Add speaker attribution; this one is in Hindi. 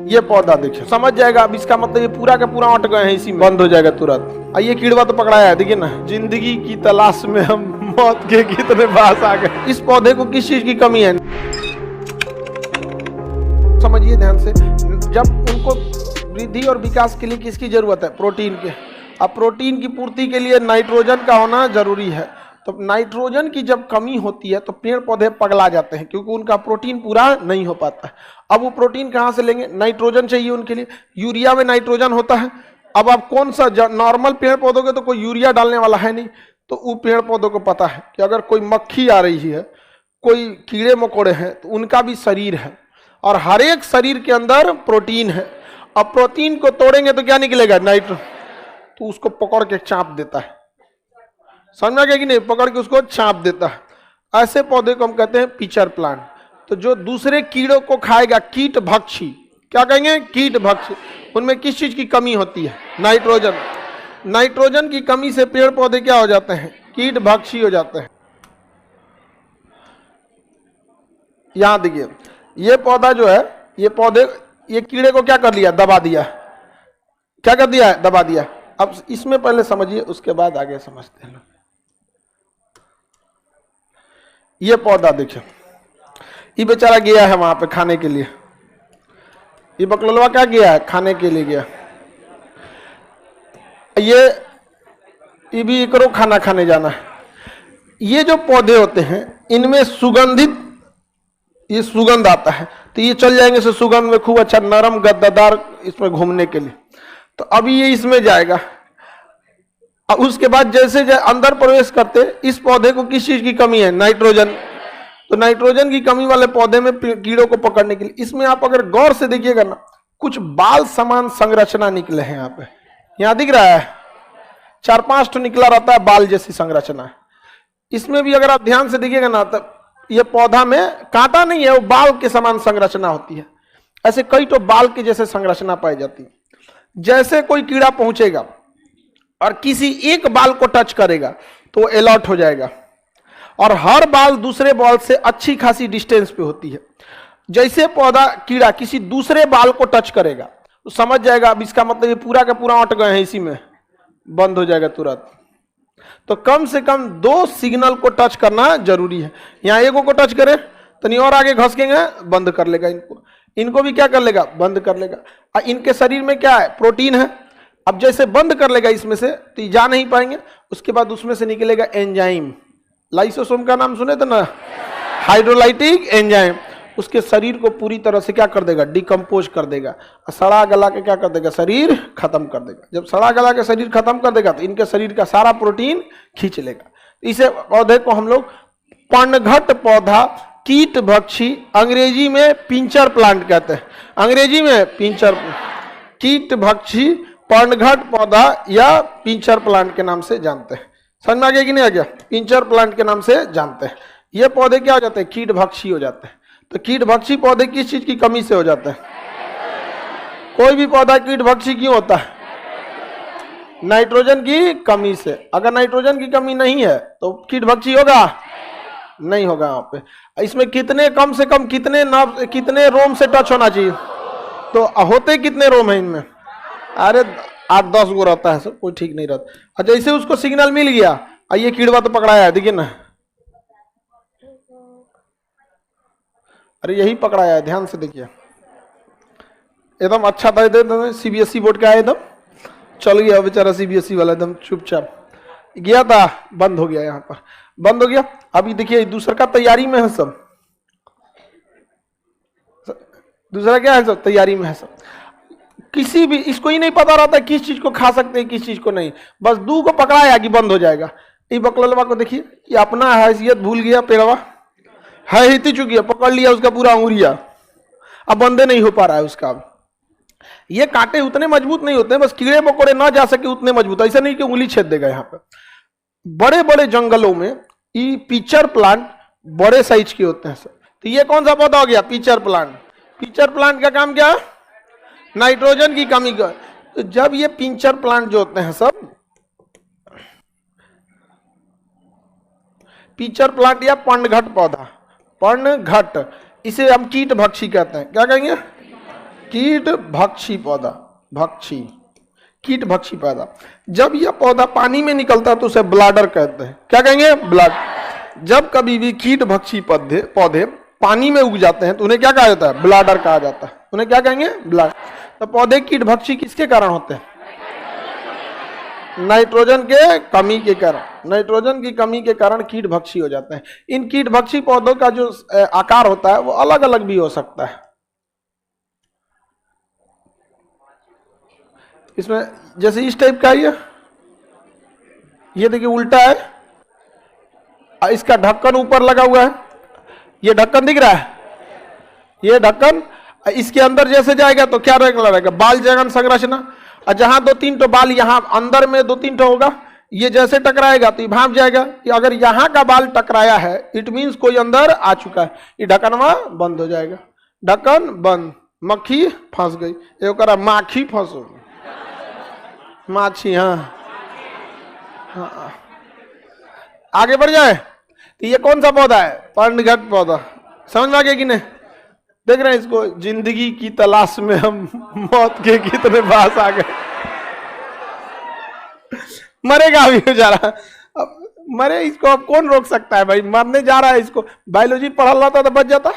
Speaker 1: ये पौधा देखिए, समझ जाएगा। अब इसका मतलब ये पूरा का पूरा अट गए हैं, इसी में बंद हो जाएगा तुरंत। ये कीड़वा तो पकड़ाया है, देखिए ना। जिंदगी की तलाश में हम मौत के कितने पास आ गए। इस पौधे को किस चीज की कमी है, समझिए ध्यान से। जब उनको वृद्धि और विकास के लिए किसकी जरूरत है, प्रोटीन के। अब प्रोटीन की पूर्ति के लिए नाइट्रोजन का होना जरूरी है। तो नाइट्रोजन की जब कमी होती है तो पेड़ पौधे पगला जाते हैं, क्योंकि उनका प्रोटीन पूरा नहीं हो पाता है। अब वो प्रोटीन कहाँ से लेंगे, नाइट्रोजन चाहिए उनके लिए। यूरिया में नाइट्रोजन होता है। अब आप कौन सा, नॉर्मल पेड़ पौधों के तो कोई यूरिया डालने वाला है नहीं, तो वो पेड़ पौधों को पता है कि अगर कोई मक्खी आ रही है, कोई कीड़े मकोड़े हैं, तो उनका भी शरीर है और हर एक शरीर के अंदर प्रोटीन है। अब प्रोटीन को तोड़ेंगे तो क्या निकलेगा, नाइट्रोजन। तो उसको पकड़ के चाप देता है, समझ में आ गया कि नहीं, पकड़ के उसको चाप देता है। ऐसे पौधे को हम कहते हैं पिचर प्लांट। तो जो दूसरे कीड़ों को खाएगा, कीट भक्षी, क्या कहेंगे, कीट भक्षी। उनमें किस चीज की कमी होती है, नाइट्रोजन। नाइट्रोजन की कमी से पेड़ पौधे क्या हो जाते हैं, कीट भक्षी हो जाते हैं। यहां देखिए, ये पौधा जो है, ये पौधे, ये कीड़े को क्या कर लिया, दबा दिया। क्या कर दिया है, दबा दिया। अब इसमें पहले समझिए, उसके बाद आगे समझते हैं। ये पौधा देखिए, ये बेचारा गया है वहां पे खाने के लिए। ये बकलोलवा क्या गया है, खाने के लिए गया। ये भी करो, खाना खाने जाना है। ये जो पौधे होते हैं, इनमें सुगंधित, ये सुगंध आता है, तो ये चल जाएंगे से सुगंध में, खूब अच्छा नरम गद्दादार इसमें घूमने के लिए। तो अभी ये इसमें जाएगा। और उसके बाद जैसे अंदर प्रवेश करते, इस पौधे को किस चीज की कमी है, नाइट्रोजन। तो नाइट्रोजन की कमी वाले पौधे में कीड़ों को पकड़ने के लिए, इसमें आप अगर गौर से देखिएगा ना, कुछ बाल समान संरचना निकले हैं यहाँ पे। यहाँ दिख रहा है 4-5 ठो निकला रहता है, बाल जैसी संरचना है। इसमें भी अगर आप ध्यान से देखिएगा ना, तो ये पौधा में कांटा नहीं है, वो बाल के समान संरचना होती है। ऐसे कई तो बाल के जैसे संरचना पाई जाती है। जैसे कोई कीड़ा पहुंचेगा और किसी एक बाल को टच करेगा तो अलर्ट हो जाएगा, और हर बाल दूसरे बाल से अच्छी खासी डिस्टेंस पे होती है। जैसे पौधा कीड़ा किसी दूसरे बाल को टच करेगा तो समझ जाएगा, अब इसका मतलब ये पूरा का पूरा अट गए हैं, इसी में बंद हो जाएगा तुरंत। तो कम से कम 2 सिग्नल को टच करना जरूरी है। यहाँ एगो को टच करे तो नहीं, और आगे घसकेंगे, बंद कर लेगा इनको। इनको भी क्या कर लेगा, बंद कर लेगा। इनके शरीर में क्या है, प्रोटीन है। अब जैसे बंद कर लेगा इसमें से, तो ये जा नहीं पाएंगे। उसके बाद उसमें से निकलेगा एंजाइम। लाइसोसोम का नाम सुने थे ना, हाइड्रोलाइटिक एंजाइम। उसके शरीर को पूरी तरह से क्या कर देगा, डिकम्पोज कर देगा। सड़ा गला के क्या कर देगा, शरीर खत्म कर देगा। जब सड़ा गला के शरीर खत्म कर देगा तो इनके शरीर का सारा प्रोटीन खींच लेगा। इसे पौधे को हम लोग पर्णघट पौधा, कीट भक्षी, अंग्रेजी में पिंचर प्लांट कहते हैं। अंग्रेजी में पिंचर, कीट भक्षी, पर्णघट पौधा या पिंचर प्लांट के नाम से जानते हैं। समझ में आ गया कि नहीं आ गया, पिंचर प्लांट के नाम से जानते हैं। ये पौधे क्या हो जाते हैं, कीट भक्षी हो जाते हैं। तो कीट भक्षी पौधे किस चीज की कमी से हो जाते हैं, कोई भी पौधा कीट भक्षी क्यों होता है, नाइट्रोजन की कमी से। अगर नाइट्रोजन की कमी नहीं है तो कीट भक्षी होगा, नहीं होगा। यहाँ पे इसमें कितने, कम से कम कितने नर्व, कितने रोम से टच होना चाहिए, तो होते कितने रोम है इनमें, अरे 8-10 गो रहता है, सब कोई ठीक नहीं रहता। अच्छा, जैसे उसको सिग्नल मिल गया, ये कीड़वा तो पकड़ाया है, देखिए ना, अरे यही पकड़ाया है, ध्यान से देखिए। एकदम अच्छा था, एकदम सीबीएसई बोर्ड का है, एकदम चल गया बेचारा सीबीएसई वाला, एकदम चुपचाप गया था, बंद हो गया, यहाँ पर बंद हो गया। अभी देखिए दूसरा का तैयारी में है सब, दूसरा क्या है, सब तैयारी में है सब। किसी भी, इसको ही नहीं पता रहता किस चीज को खा सकते हैं किस चीज को नहीं, बस 2 को पकड़ाया कि बंद हो जाएगा। ये बकललवा को देखिए, ये अपना हैसियत भूल गया, पेड़वा है ही चुकी है, पकड़ लिया उसका पूरा अंगुरिया, अब बंदे नहीं हो पा रहा है उसका। अब ये कांटे उतने मजबूत नहीं होते, बस कीड़े मकोड़े ना जा सके उतने मजबूत, ऐसा नहीं कि उंगली छेद देगा। यहाँ पे बड़े बड़े जंगलों में ये पिचर प्लांट बड़े साइज के होते हैं सर। तो ये कौन सा पौधा हो गया, पिचर प्लांट। पिचर प्लांट का काम क्या है, नाइट्रोजन की कमी का। तो जब ये पिंचर प्लांट जो होते हैं सब, पिचर प्लांट या पर्णघट पौधा, पर्णघट, इसे हम कीट भक्षी कहते हैं। क्या कहेंगे, कीट भक्षी पौधा, भक्षी, कीट भक्षी पौधा। जब यह पौधा पानी में निकलता है तो उसे ब्लाडर कहते हैं। क्या कहेंगे? ब्लाड। जब कभी भी कीट भक्षी पौधे पानी में उग जाते हैं तो उन्हें क्या कहा जाता है? ब्लाडर कहा जाता है। उन्हें क्या कहेंगे? ब्लाडर। तो पौधे कीट भक्षी किसके कारण होते हैं? नाइट्रोजन के कमी के कारण। नाइट्रोजन की कमी के कारण कीट भक्षी हो जाते हैं। इन कीट भक्षी पौधों का जो आकार होता है वो अलग अलग भी हो सकता है। इसमें जैसे इस टाइप का ये देखिए उल्टा है, इसका ढक्कन ऊपर लगा हुआ है, ये ढक्कन दिख रहा है, ये ढक्कन इसके अंदर जैसे जाएगा तो क्या रहेगा? बाल जगन संरचना। और जहां 2-3 तो बाल यहां अंदर में 2-3 तो होगा, ये जैसे टकराएगा तो ये भाप जाएगा कि अगर यहां का बाल टकराया है इट मींस कोई अंदर आ चुका है, ये ढक्कन वहां बंद हो जाएगा। ढक्कन बंद, मक्खी फंस गई, ये करा माखी फंस, माछी। हाँ, आगे बढ़ जाए तो ये कौन सा पौधा है? पर्णघट पौधा। समझ में आ गया कि नहीं? देख रहे हैं इसको, जिंदगी की तलाश में हम मौत के कितने पास आ गए। मरेगा अभी बेचारा, अब मरे, इसको अब कौन रोक सकता है भाई? मरने जा रहा है, इसको बायोलॉजी पढ़ा था तो बच जाता।